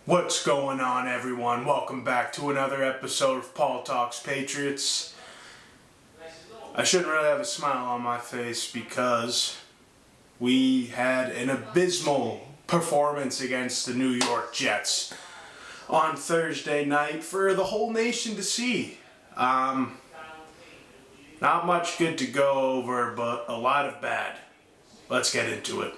What's going on, everyone? Welcome back to another episode of Paul Talks Patriots. I shouldn't really have a smile on my face because we had an abysmal performance against the New York Jets on Thursday night for the whole nation to see. Not much good to go over, but a lot of bad. Let's get into it.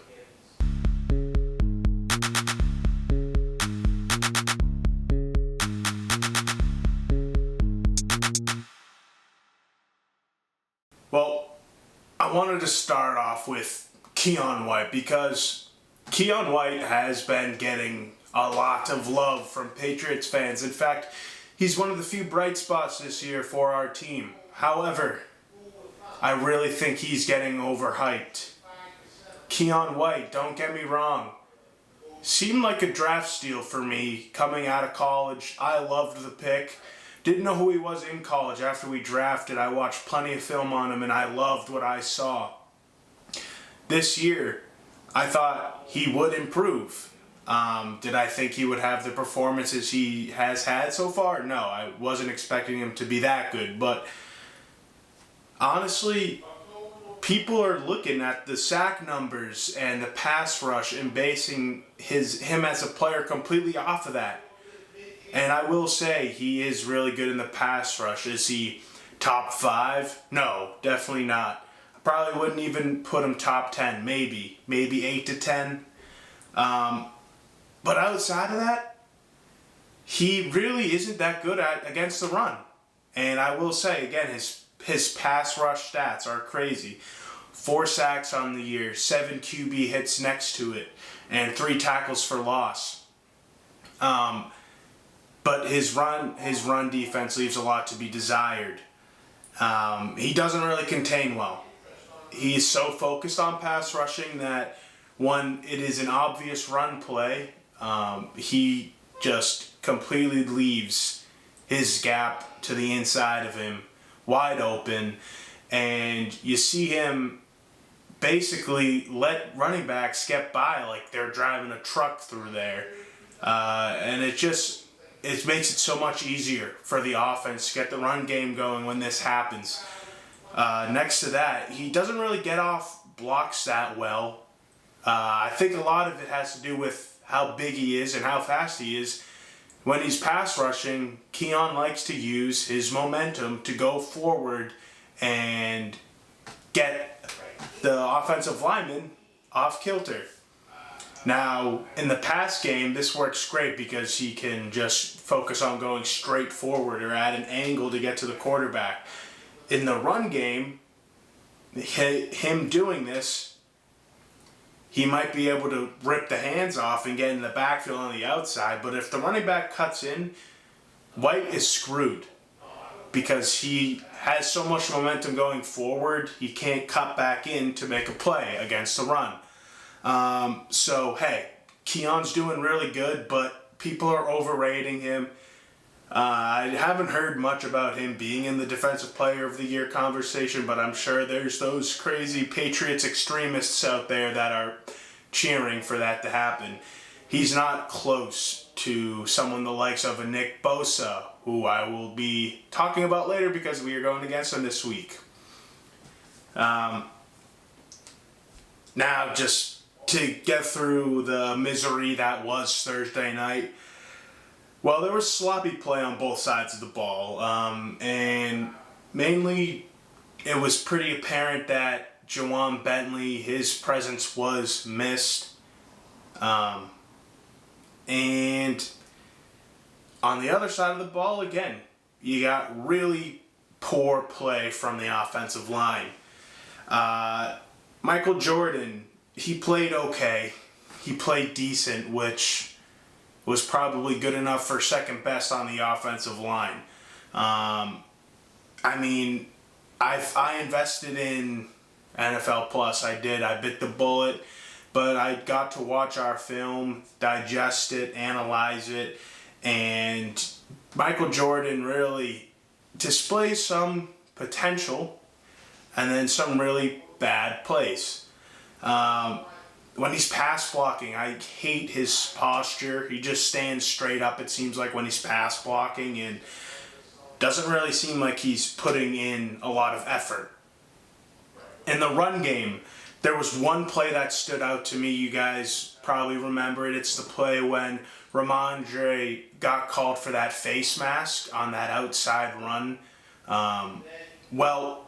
Well, I wanted to start off with Keion White because Keion White has been getting a lot of love from Patriots fans. In fact, he's one of the few bright spots this year for our team. However, I really think he's getting overhyped. Keion White, don't get me wrong, seemed like a draft steal for me coming out of college. I loved the pick. Didn't know who he was in college. After we drafted, I watched plenty of film on him and I loved what I saw. This year, I thought he would improve. Did I think he would have the performances he has had so far? No, I wasn't expecting him to be that good. But honestly, people are looking at the sack numbers and the pass rush and basing him as a player completely off of that. And I will say he is really good in the pass rush. Is he top 5? No, definitely not. I probably wouldn't even put him top 10. Maybe 8 to 10. But outside of that, he really isn't that good against the run. And I will say again, his pass rush stats are crazy. 4 sacks on the year, 7 QB hits next to it, and 3 tackles for loss. But his run defense leaves a lot to be desired. He doesn't really contain well. He's so focused on pass rushing that when it is an obvious run play, he just completely leaves his gap to the inside of him wide open. And you see him basically let running backs get by like they're driving a truck through there. And it makes it so much easier for the offense to get the run game going when this happens. Next to that, he doesn't really get off blocks that well. I think a lot of it has to do with how big he is and how fast he is. When he's pass rushing, Keion likes to use his momentum to go forward and get the offensive lineman off kilter. Now, in the pass game, this works great because he can just focus on going straight forward or at an angle to get to the quarterback. In the run game, him doing this, he might be able to rip the hands off and get in the backfield on the outside. But if the running back cuts in, White is screwed because he has so much momentum going forward, he can't cut back in to make a play against the run. So, hey, Keion's doing really good, but people are overrating him. I haven't heard much about him being in the Defensive Player of the Year conversation, but I'm sure there's those crazy Patriots extremists out there that are cheering for that to happen. He's not close to someone the likes of a Nick Bosa, who I will be talking about later because we are going against him this week. Now, just to get through the misery that was Thursday night, well, there was sloppy play on both sides of the ball, and mainly it was pretty apparent that Jawan Bentley, his presence was missed, and on the other side of the ball, again, you got really poor play from the offensive line. Michael Jordan, he played okay. He played decent, which was probably good enough for second best on the offensive line. I invested in NFL Plus. I did. I bit the bullet, but I got to watch our film, digest it, analyze it, and Michael Jordan really displays some potential and then some really bad plays. when he's pass blocking, I hate his posture. He just stands straight up, it seems like, when he's pass blocking, and doesn't really seem like he's putting in a lot of effort. In the run game, there was one play that stood out to me. You guys probably remember it. It's the play when Ramondre got called for that face mask on that outside run. Well,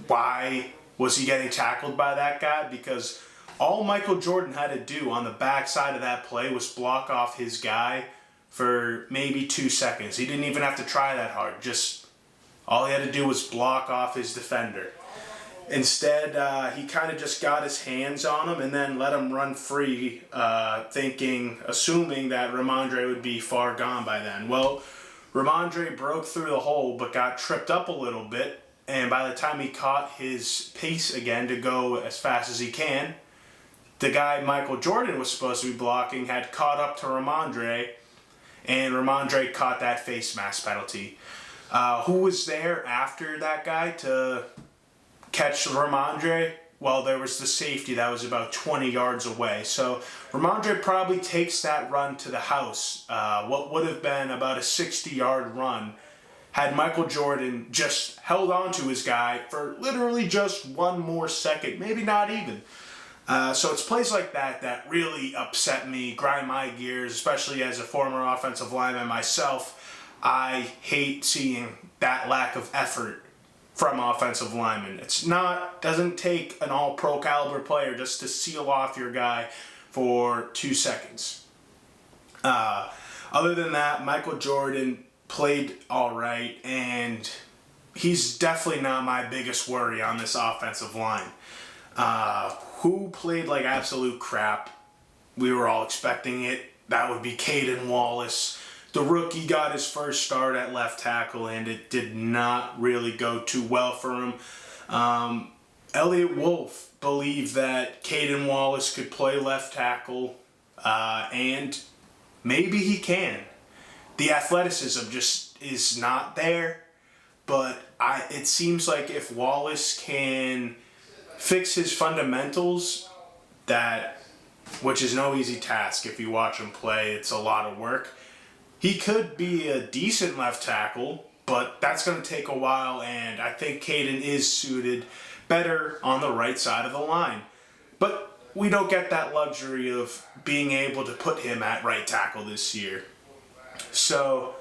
why was he getting tackled by that guy? Because all Michael Jordan had to do on the backside of that play was block off his guy for maybe 2 seconds. He didn't even have to try that hard. Just all he had to do was block off his defender. Instead, he kind of just got his hands on him and then let him run free, assuming that Ramondre would be far gone by then. Well, Ramondre broke through the hole but got tripped up a little bit, and by the time he caught his pace again to go as fast as he can, the guy Michael Jordan was supposed to be blocking had caught up to Ramondre, and Ramondre caught that face mask penalty. Who was there after that guy to catch Ramondre? Well, there was the safety that was about 20 yards away. So Ramondre probably takes that run to the house. What would have been about a 60-yard run had Michael Jordan just held on to his guy for literally just one more second, maybe not even. So it's plays like that that really upset me, grind my gears, especially as a former offensive lineman myself. I hate seeing that lack of effort from offensive linemen. Doesn't take an all-pro caliber player just to seal off your guy for 2 seconds. Other than that, Michael Jordan played all right, and he's definitely not my biggest worry on this offensive line. Who played like absolute crap? We were all expecting it. That would be Keion Wallace. The rookie got his first start at left tackle, and it did not really go too well for him. Elliott Wolf believed that Keion Wallace could play left tackle, and maybe he can. The athleticism just is not there, but it seems like if Wallace can fix his fundamentals, which is no easy task. If you watch him play, it's a lot of work. He could be a decent left tackle, but that's going to take a while, and I think Keion is suited better on the right side of the line. But we don't get that luxury of being able to put him at right tackle this year. So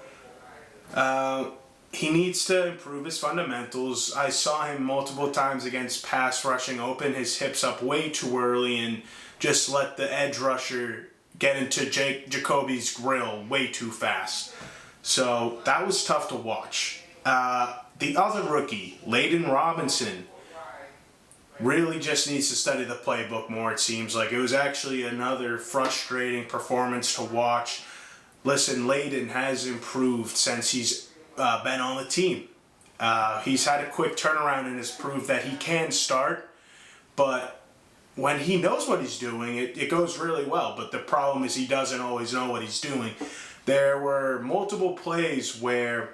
he needs to improve his fundamentals. I saw him multiple times against pass rushing open his hips up way too early and just let the edge rusher get into Jacoby's grill way too fast. So that was tough to watch. The other rookie, Layden Robinson, really just needs to study the playbook more, it seems like. It was actually another frustrating performance to watch. Listen, Layden has improved since he's been on the team. He's had a quick turnaround and has proved that he can start, but when he knows what he's doing, it goes really well. But the problem is he doesn't always know what he's doing. There were multiple plays where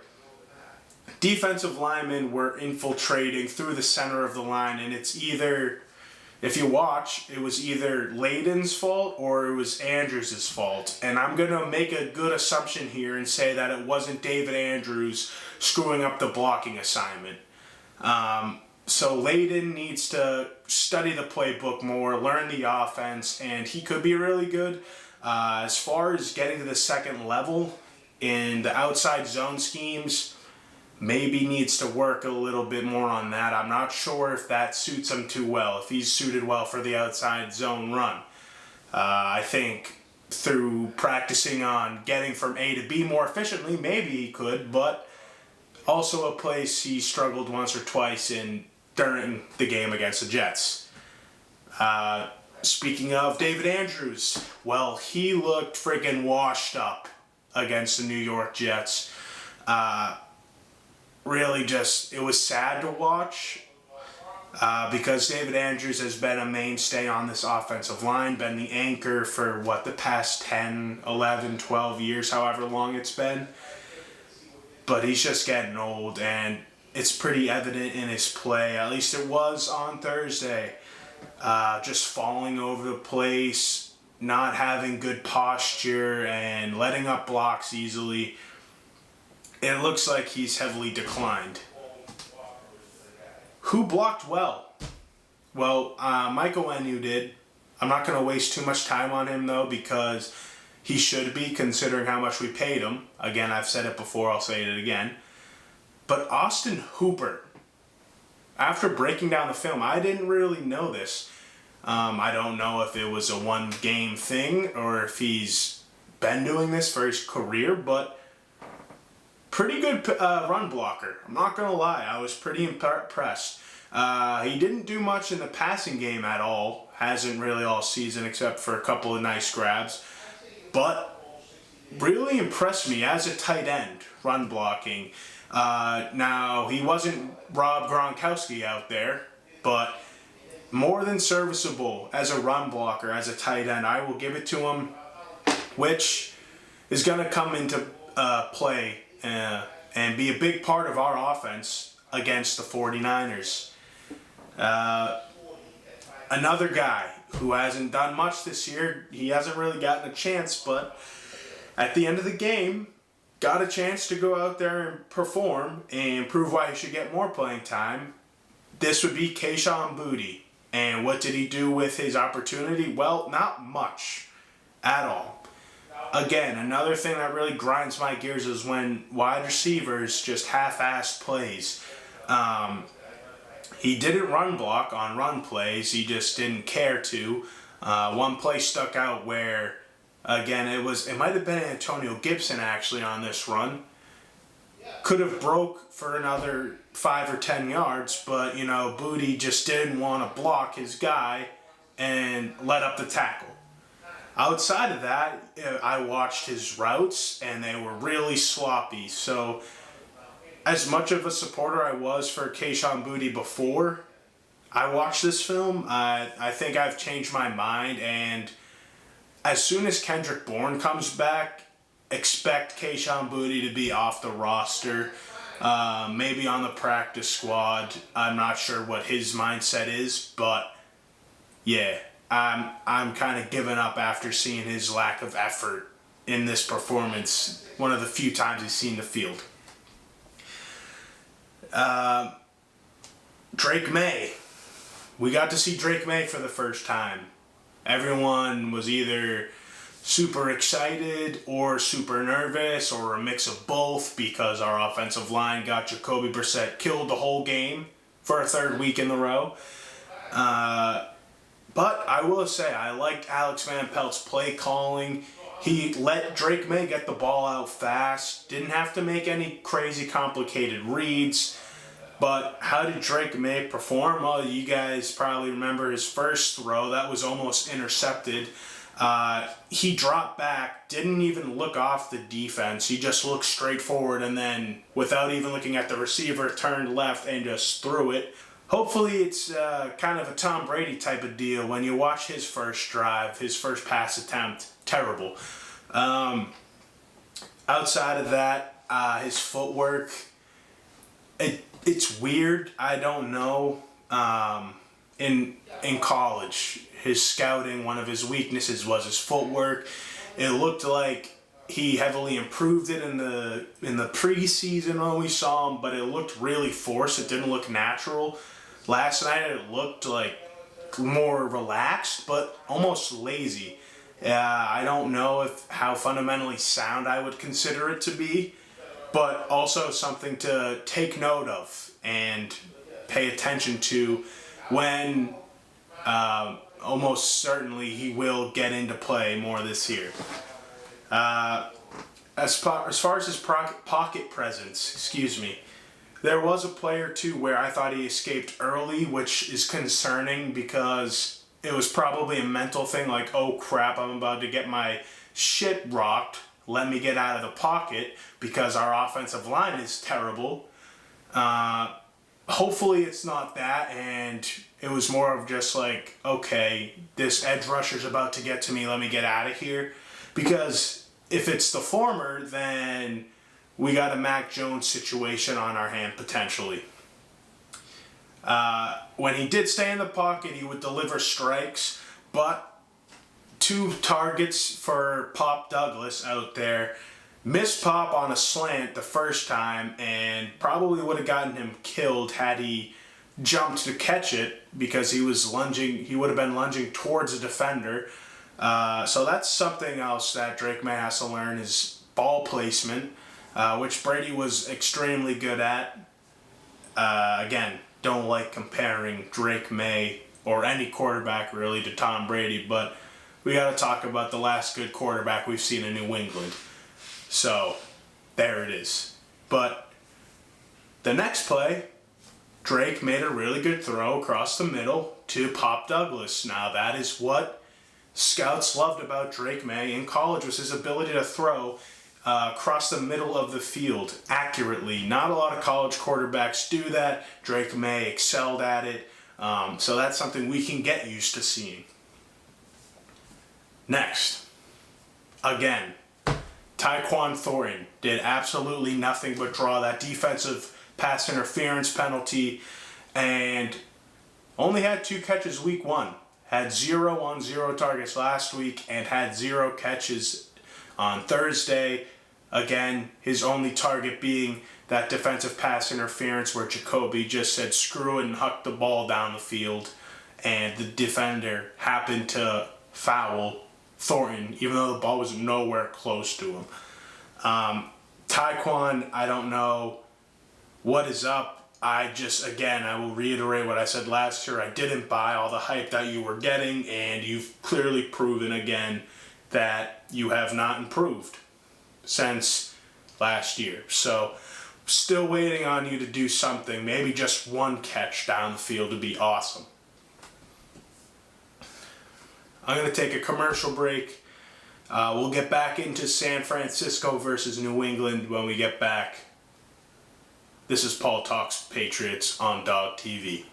defensive linemen were infiltrating through the center of the line, and it's either, if you watch, it was either Layden's fault or it was Andrews' fault. And I'm going to make a good assumption here and say that it wasn't David Andrews screwing up the blocking assignment. So Layden needs to study the playbook more, learn the offense, and he could be really good. As far as getting to the second level in the outside zone schemes, maybe needs to work a little bit more on that. I'm not sure if that suits him too well, if he's suited well for the outside zone run. I think through practicing on getting from A to B more efficiently, maybe he could, but also a place he struggled once or twice in during the game against the Jets. Speaking of David Andrews, well, he looked freaking washed up against the New York Jets. Really just, it was sad to watch because David Andrews has been a mainstay on this offensive line, been the anchor for, the past 10, 11, 12 years, however long it's been. But he's just getting old, and it's pretty evident in his play. At least it was on Thursday. just falling over the place, not having good posture, and letting up blocks easily. It looks like he's heavily declined. Who blocked well? Well, Michael Enu did. I'm not going to waste too much time on him, though, because he should be, considering how much we paid him. Again, I've said it before, I'll say it again. But Austin Hooper, after breaking down the film, I didn't really know this. I don't know if it was a one-game thing or if he's been doing this for his career, but pretty good run blocker. I'm not going to lie, I was pretty impressed. He didn't do much in the passing game at all. Hasn't really all season except for a couple of nice grabs. But really impressed me as a tight end, run blocking. Now, he wasn't Rob Gronkowski out there, but more than serviceable as a run blocker, as a tight end. I will give it to him, which is going to come into play and be a big part of our offense against the 49ers. Another guy who hasn't done much this year, he hasn't really gotten a chance, but at the end of the game, got a chance to go out there and perform and prove why he should get more playing time. This would be Keion Boutte. And what did he do with his opportunity? Well, not much at all. Again, another thing that really grinds my gears is when wide receivers just half-assed plays. He didn't run block on run plays. He just didn't care to. One play stuck out where, again, it might have been Antonio Gibson actually on this run. Could have broke for another 5 or 10 yards, but, Boutte just didn't want to block his guy and let up the tackle. Outside of that, I watched his routes, and they were really sloppy. So, as much of a supporter I was for Keion Boutte before I watched this film, I think I've changed my mind, and as soon as Kendrick Bourne comes back, expect Keion Boutte to be off the roster, maybe on the practice squad. I'm not sure what his mindset is, but yeah, I'm kind of giving up after seeing his lack of effort in this performance, one of the few times he's seen the field. Drake May. We got to see Drake May for the first time. Everyone was either super excited or super nervous or a mix of both because our offensive line got Jacoby Brissett killed the whole game for a third week in a row. But I will say I liked Alex Van Pelt's play calling. He let Drake May get the ball out fast, didn't have to make any crazy complicated reads. But how did Drake May perform? Well, you guys probably remember his first throw. That was almost intercepted. He dropped back, didn't even look off the defense. He just looked straight forward and then, without even looking at the receiver, turned left and just threw it. Hopefully it's kind of a Tom Brady type of deal. When you watch his first drive, his first pass attempt, terrible. Outside of that, his footwork, it's weird. I don't know. In college, his scouting, one of his weaknesses was his footwork. It looked like he heavily improved it in the preseason when we saw him, but it looked really forced. It didn't look natural. Last night it looked like more relaxed, but almost lazy. I don't know how fundamentally sound I would consider it to be, but also something to take note of and pay attention to when almost certainly he will get into play more this year. As far as his pocket presence, there was a play or two where I thought he escaped early, which is concerning because it was probably a mental thing like, oh crap, I'm about to get my shit rocked. Let me get out of the pocket because our offensive line is terrible. Hopefully it's not that, and it was more of just like, okay, this edge rusher's about to get to me, let me get out of here. Because if it's the former, then we got a Mac Jones situation on our hand potentially. When he did stay in the pocket, he would deliver strikes, but 2 targets for Pop Douglas out there. Missed Pop on a slant the first time and probably would have gotten him killed had he jumped to catch it, because he was lunging. He would have been lunging towards a defender. So that's something else that Drake May has to learn, is ball placement, which Brady was extremely good at. Again, don't like comparing Drake May or any quarterback really to Tom Brady, but we got to talk about the last good quarterback we've seen in New England. So there it is. But the next play, Drake made a really good throw across the middle to Pop Douglas. Now that is what scouts loved about Drake May in college, was his ability to throw across the middle of the field accurately. Not a lot of college quarterbacks do that. Drake May excelled at it. So that's something we can get used to seeing. Next, again, Tyquan Thornton did absolutely nothing but draw that defensive pass interference penalty, and only had 2 catches week 1. Had 0 on 0 targets last week and had 0 catches on Thursday. Again, his only target being that defensive pass interference where Jacoby just said screw it and hucked the ball down the field, and the defender happened to foul Thornton even though the ball was nowhere close to him. Tyquan, I don't know what is up. I will reiterate what I said last year. I didn't buy all the hype that you were getting, and you've clearly proven again that you have not improved since last year. So, still waiting on you to do something. Maybe just 1 catch down the field would be awesome. I'm going to take a commercial break. We'll get back into San Francisco versus New England when we get back. This is Paul Talks Patriots on Dog TV.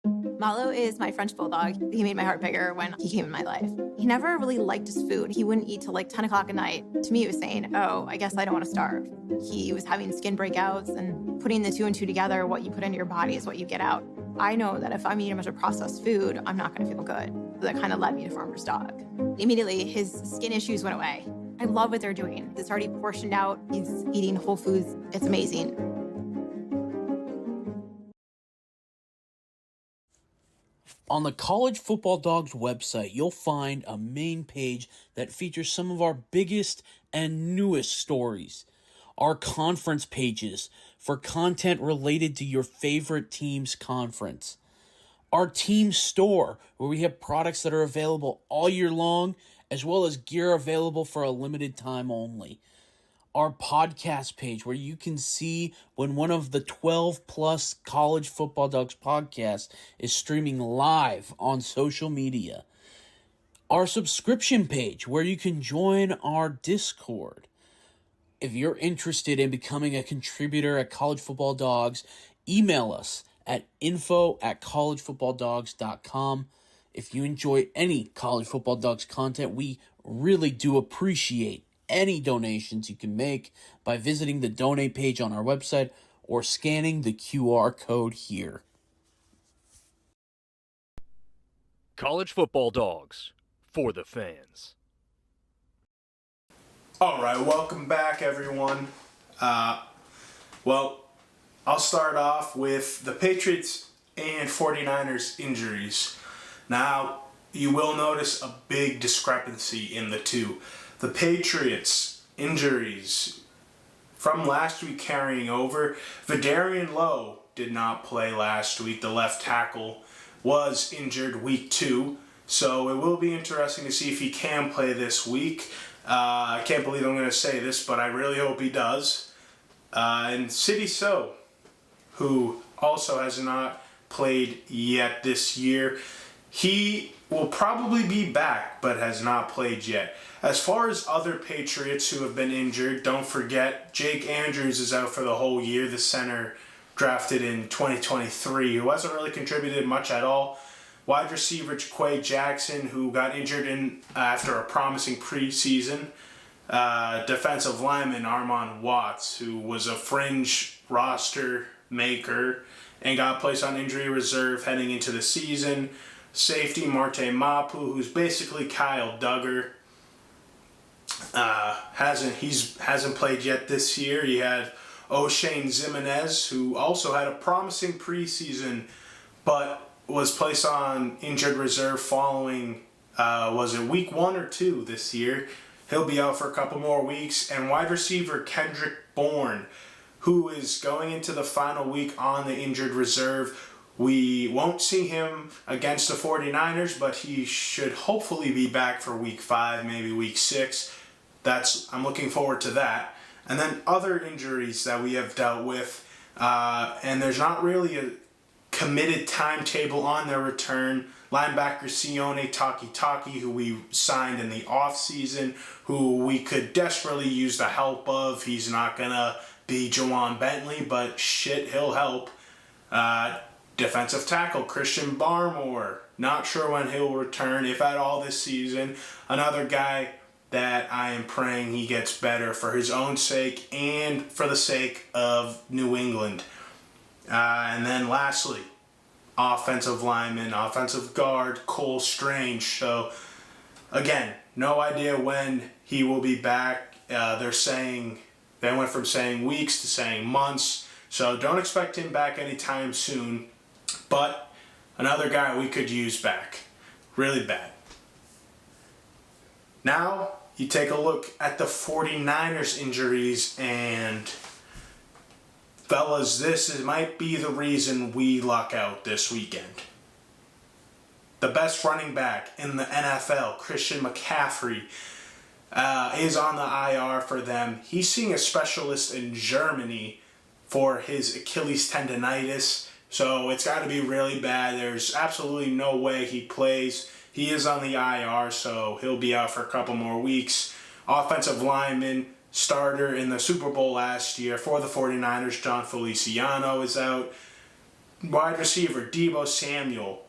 Malo is my French bulldog. He made my heart bigger when he came in my life. He never really liked his food. He wouldn't eat till like 10 o'clock at night. To me, it was saying, oh, I guess I don't want to starve. He was having skin breakouts, and putting the 2 and 2 together, what you put into your body is what you get out. I know that if I'm eating a bunch of processed food, I'm not going to feel good. So that kind of led me to Farmer's Dog. Immediately, his skin issues went away. I love what they're doing. It's already portioned out. He's eating whole foods. It's amazing. On the College Football Dogs website, you'll find a main page that features some of our biggest and newest stories. Our conference pages for content related to your favorite team's conference. Our team store, where we have products that are available all year long, as well as gear available for a limited time only. Our podcast page, where you can see when one of the 12 plus College Football Dogs podcasts is streaming live on social media. Our subscription page, where you can join our Discord. If you're interested in becoming a contributor at College Football Dogs, email us at info@collegefootballdogs.com. If you enjoy any College Football Dogs content, we really do appreciate any donations you can make by visiting the donate page on our website or scanning the QR code here. College Football Dogs, for the fans. All right, welcome back, everyone. Well, I'll start off with the Patriots and 49ers injuries. Now, you will notice a big discrepancy in the two. The Patriots injuries from last week carrying over. Vidarian Lowe did not play last week. The left tackle was injured week 2. So it will be interesting to see if he can play this week. I can't believe I'm going to say this, but I really hope he does. And Sidy Sow, who also has not played yet this year, he will probably be back, but has not played yet. As far as other Patriots who have been injured, don't forget Jake Andrews is out for the whole year, the center drafted in 2023, who hasn't really contributed much at all. Wide receiver Jaquay Jackson, who got injured after a promising preseason. Defensive lineman Armon Watts, who was a fringe roster maker and got placed on injury reserve heading into the season. Safety Marte Mapu, who's basically Kyle Duggar, hasn't played yet this year. He had O'Shane Zimenez, who also had a promising preseason, but was placed on injured reserve following, was it week 1 or 2 this year? He'll be out for a couple more weeks. And wide receiver Kendrick Bourne, who is going into the final week on the injured reserve. We won't see him against the 49ers, but he should hopefully be back for week 5, maybe week 6. I'm looking forward to that. And then other injuries that we have dealt with, and there's not really a committed timetable on their return. Linebacker Sione Takitaki, who we signed in the offseason, who we could desperately use the help of. He's not going to be Jawan Bentley, but shit, he'll help. Defensive tackle Christian Barmore, not sure when he'll return, if at all this season. Another guy that I am praying he gets better for his own sake and for the sake of New England. And then lastly, offensive lineman, offensive guard Cole Strange. So again, no idea when he will be back. They went from saying weeks to saying months. So don't expect him back anytime soon. But another guy we could use back. Really bad. Now, you take a look at the 49ers injuries, and fellas, might be the reason we luck out this weekend. The best running back in the NFL, Christian McCaffrey, is on the IR for them. He's seeing a specialist in Germany for his Achilles tendonitis. So it's got to be really bad. There's absolutely no way he plays. He is on the IR, so he'll be out for a couple more weeks. Offensive lineman, starter in the Super Bowl last year for the 49ers, John Feliciano, is out. Wide receiver, Deebo Samuel,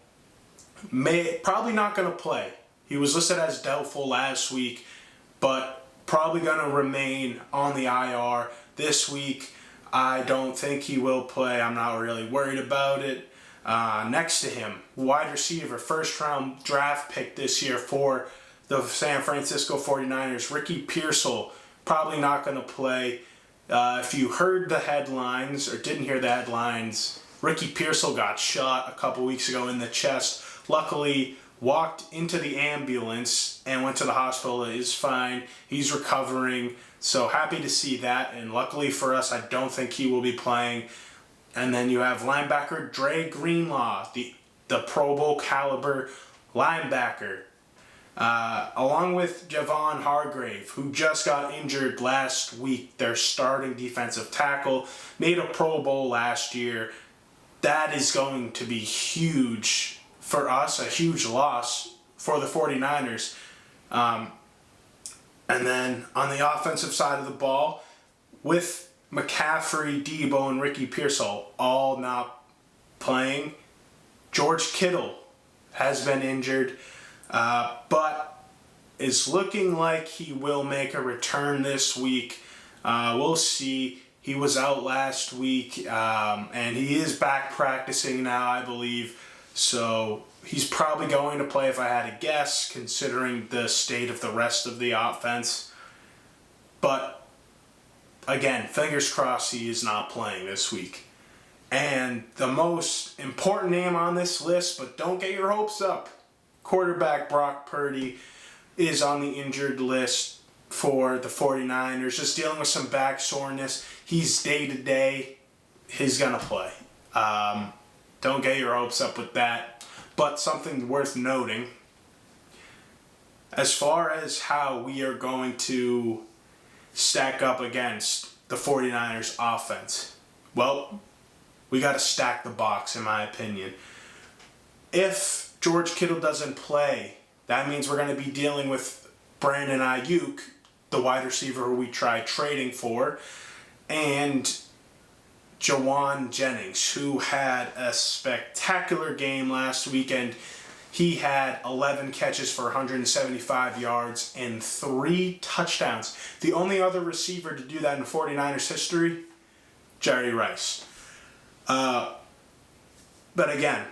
probably not going to play. He was listed as doubtful last week, but probably going to remain on the IR this week. I don't think he will play. I'm not really worried about it. Next to him, wide receiver, first-round draft pick this year for the San Francisco 49ers, Ricky Pearsall, probably not going to play. If you heard the headlines or didn't hear the headlines, Ricky Pearsall got shot a couple weeks ago in the chest. Luckily, walked into the ambulance and went to the hospital. Is fine. He's recovering. So happy to see that. And luckily for us, I don't think he will be playing. And then you have linebacker Dre Greenlaw, the Pro Bowl caliber linebacker, along with Javon Hargrave, who just got injured last week, their starting defensive tackle, made a Pro Bowl last year. That is going to be huge for us, a huge loss for the 49ers. And then on the offensive side of the ball, with McCaffrey, Deebo, and Ricky Pearsall all not playing, George Kittle has been injured, but is looking like he will make a return this week. We'll see. He was out last week, and he is back practicing now, I believe. So he's probably going to play if I had to guess, considering the state of the rest of the offense. But again, fingers crossed he is not playing this week. And the most important name on this list, but don't get your hopes up, quarterback Brock Purdy is on the injured list for the 49ers, just dealing with some back soreness. He's day-to-day. He's going to play. Don't get your hopes up with that. But something worth noting, as far as how we are going to stack up against the 49ers offense, well, we got to stack the box, in my opinion. If George Kittle doesn't play, that means we're going to be dealing with Brandon Ayuk, the wide receiver who we tried trading for, and Jawan Jennings, who had a spectacular game last weekend. He had 11 catches for 175 yards and 3 touchdowns. The only other receiver to do that in 49ers history, Jerry Rice. But again,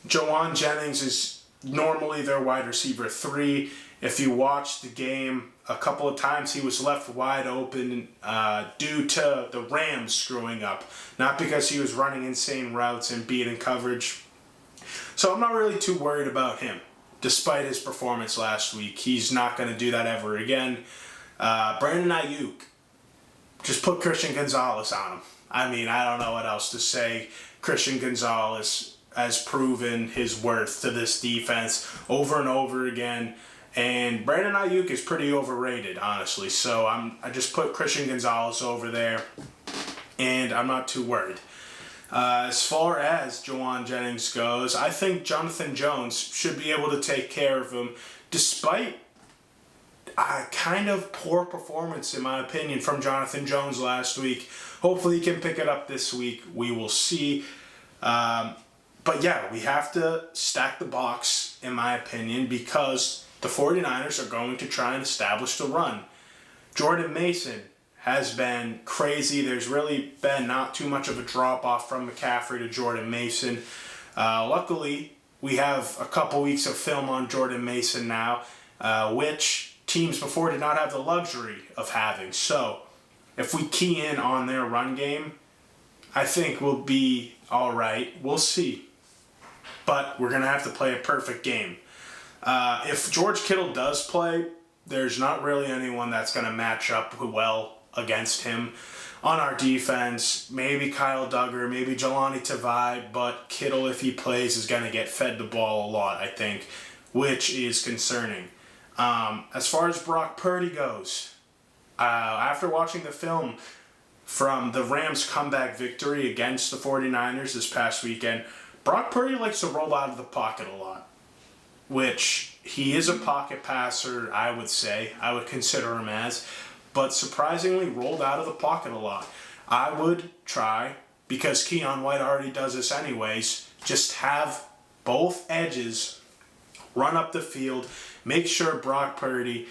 Jawan Jennings is normally their wide receiver 3. If you watch the game, a couple of times he was left wide open due to the Rams screwing up, not because he was running insane routes and beating coverage. So I'm not really too worried about him, despite his performance last week. He's not going to do that ever again. Brandon Ayuk, just put Christian Gonzalez on him. I mean, I don't know what else to say. Christian Gonzalez has proven his worth to this defense over and over again. And Brandon Ayuk is pretty overrated, honestly. So I just put Christian Gonzalez over there, and I'm not too worried. As far as Jawan Jennings goes, I think Jonathan Jones should be able to take care of him, despite a kind of poor performance, in my opinion, from Jonathan Jones last week. Hopefully he can pick it up this week. We will see. But yeah, we have to stack the box, in my opinion, because the 49ers are going to try and establish the run. Jordan Mason has been crazy. There's really been not too much of a drop-off from McCaffrey to Jordan Mason. Luckily, we have a couple weeks of film on Jordan Mason now, which teams before did not have the luxury of having. So, if we key in on their run game, I think we'll be all right. We'll see. But we're going to have to play a perfect game. If George Kittle does play, there's not really anyone that's going to match up well against him on our defense. Maybe Kyle Duggar, maybe Jelani Tavai, but Kittle, if he plays, is going to get fed the ball a lot, I think, which is concerning. As far as Brock Purdy goes, after watching the film from the Rams' comeback victory against the 49ers this past weekend, Brock Purdy likes to roll out of the pocket a lot, which he is a pocket passer, I would say. I would consider him as, but surprisingly rolled out of the pocket a lot. I would try, because Keion White already does this anyways, just have both edges run up the field, make sure Brock Purdy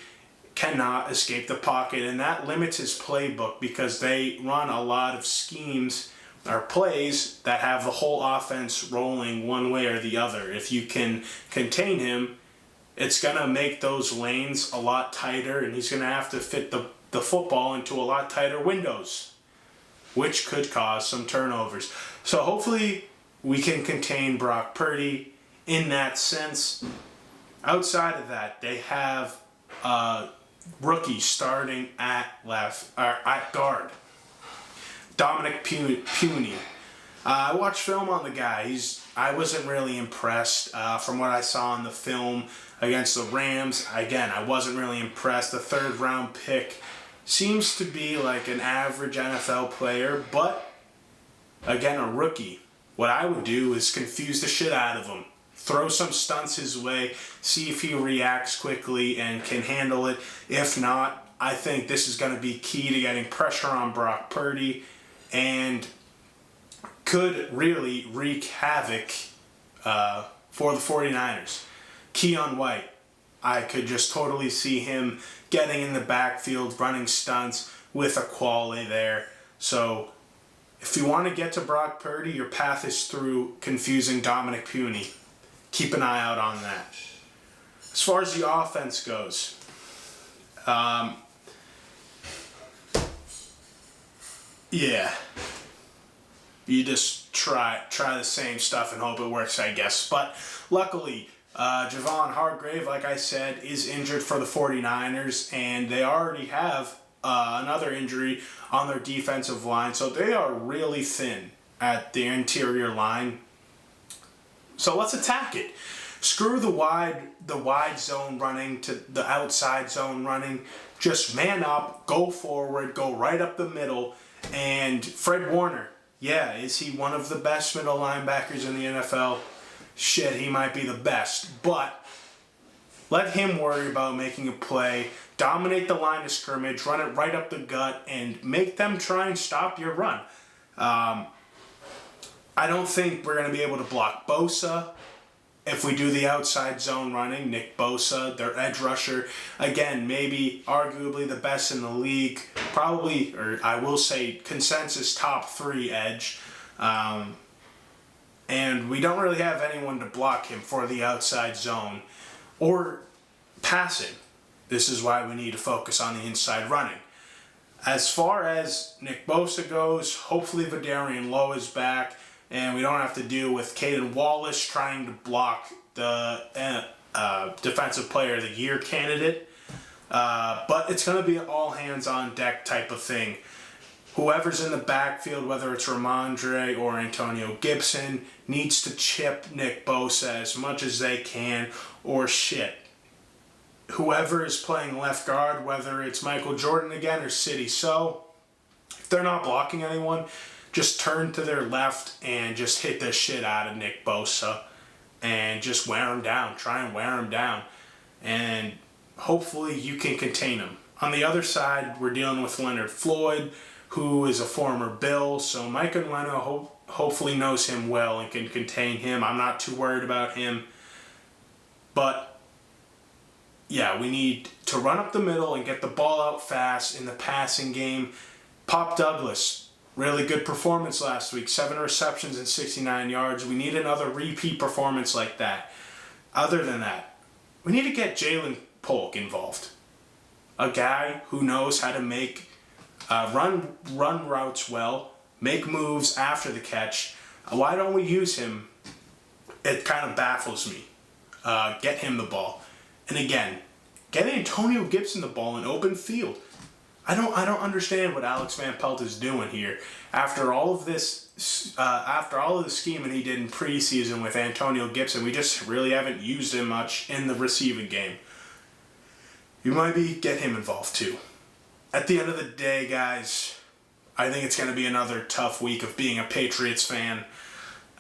cannot escape the pocket, and that limits his playbook because they run a lot of schemes or plays that have the whole offense rolling one way or the other. If you can contain him, it's going to make those lanes a lot tighter, and he's going to have to fit the football into a lot tighter windows, which could cause some turnovers. So hopefully we can contain Brock Purdy in that sense. Outside of that, they have rookie starting at guard, Dominic Puny. I watched film on the guy. I wasn't really impressed from what I saw in the film against the Rams. Again, I wasn't really impressed. The 3rd round pick seems to be like an average NFL player, but again, a rookie. What I would do is confuse the shit out of him. Throw some stunts his way, see if he reacts quickly and can handle it. If not, I think this is going to be key to getting pressure on Brock Purdy and could really wreak havoc for the 49ers. Keion White, I could just totally see him getting in the backfield, running stunts with a quality there. So if you want to get to Brock Purdy, your path is through confusing Dominic Puny. Keep an eye out on that. As far as the offense goes, yeah, you just try the same stuff and hope it works, I guess. But luckily, Javon Hargrave, like I said, is injured for the 49ers, and they already have another injury on their defensive line, so they are really thin at the interior line. So let's attack it. Screw the wide zone running to the outside zone running. Just man up, go forward, go right up the middle. And Fred Warner, yeah, is he one of the best middle linebackers in the NFL? Shit, he might be the best. But let him worry about making a play, dominate the line of scrimmage, run it right up the gut, and make them try and stop your run. I don't think we're going to be able to block Bosa if we do the outside zone running. Nick Bosa, their edge rusher, again, maybe arguably the best in the league. Probably, or I will say, consensus top 3 edge. And we don't really have anyone to block him for the outside zone or passing. This is why we need to focus on the inside running. As far as Nick Bosa goes, hopefully Vidarian Lowe is back, and we don't have to deal with Caden Wallace trying to block the Defensive Player of the Year candidate. But it's going to be an all-hands-on-deck type of thing. Whoever's in the backfield, whether it's Ramondre or Antonio Gibson, needs to chip Nick Bosa as much as they can, or shit. Whoever is playing left guard, whether it's Michael Jordan again or City So, if they're not blocking anyone, just turn to their left and just hit the shit out of Nick Bosa and just wear him down. Try and wear him down. And hopefully you can contain him. On the other side, we're dealing with Leonard Floyd, who is a former Bill, so Mike Onwenu hopefully knows him well and can contain him. I'm not too worried about him. But, yeah, we need to run up the middle and get the ball out fast in the passing game. Pop Douglas, really good performance last week. 7 receptions and 69 yards. We need another repeat performance like that. Other than that, we need to get Jalen Polk involved. A guy who knows how to make run routes well, make moves after the catch. Why don't we use him? It kind of baffles me. Get him the ball. And again, get Antonio Gibson the ball in open field. I don't understand what Alex Van Pelt is doing here. After all of this, after all of the scheming he did in preseason with Antonio Gibson, we just really haven't used him much in the receiving game. You might get him involved too. At the end of the day, guys, I think it's going to be another tough week of being a Patriots fan,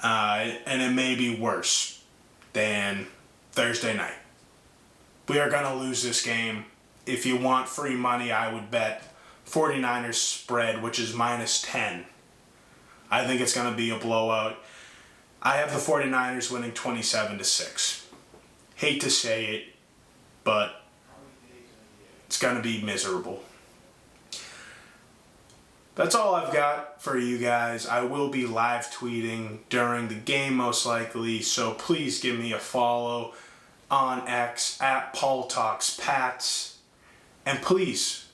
and it may be worse than Thursday night. We are going to lose this game. If you want free money, I would bet 49ers spread, which is -10. I think it's going to be a blowout. I have the 49ers winning 27-6. Hate to say it, but it's going to be miserable. That's all I've got for you guys. I will be live tweeting during the game most likely, so please give me a follow on X at PaulTalksPats. And please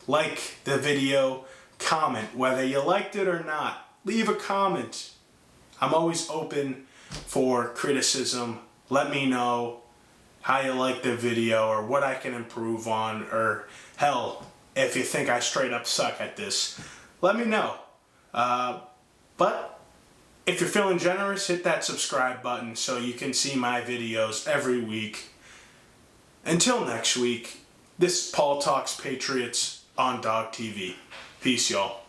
like the video, comment whether you liked it or not. Leave a comment. I'm always open for criticism. Let me know how you like the video or what I can improve on, or hell, if you think I straight up suck at this, let me know. But if you're feeling generous, hit that subscribe button so you can see my videos every week. Until next week, this is Paul Talks Patriots on Dog TV. Peace, y'all.